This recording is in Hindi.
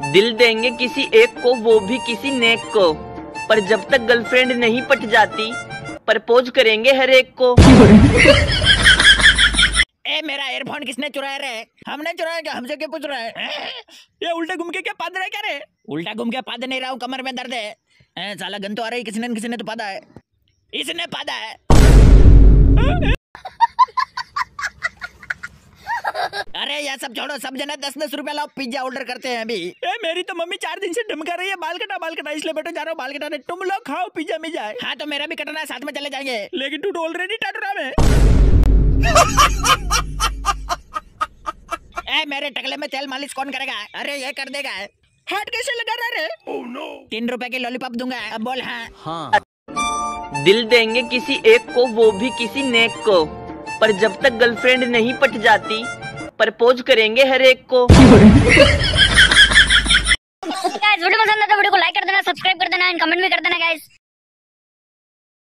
दिल देंगे किसी एक को, वो भी किसी नेक को, पर जब तक गर्लफ्रेंड नहीं पट जाती प्रपोज करेंगे हर एक को। ए मेरा एयरफोन किसने चुराया रे? हमने चुराया क्या? हमसे क्यों पूछ रहा है? ये उल्टे घूम के क्या पाद रहा है क्या रे? उल्टा घूम के पाद नहीं रहा हूँ, कमर में दर्द है। साला गन तो आ रही, किसी ने तो पादा है। इसने पादा है। अरे ये सब छोड़ो, सब जना 10-10 रुपया लाओ, पिज्जा ऑर्डर करते हैं अभी। मेरी तो मम्मी 4 दिन से धमका रही है बाल कटा, इसलिए बेटा जा रहा हूँ बाल कटाने। तुम लोग खाओ पिज्जा मिल जाए। हाँ तो मेरा भी कटना है, साथ में चले जाएंगे। लेकिन तू तो ऑलरेडी टटरा में। मेरे टकले में तेल मालिश कौन करेगा? अरे ये कर देगा। हाथ कैसे लगा रहा रे? 3 रुपए की लॉलीपॉप दूंगा। अब बोल। हाँ। दिल देंगे किसी एक को, वो भी किसी नेक को, पर जब तक गर्लफ्रेंड नहीं पट जाती प्रपोज करेंगे हर एक को। गाइस वीडियो पसंद है तो वीडियो को लाइक कर देना, सब्सक्राइब कर देना एंड कमेंट भी कर देना गाइस।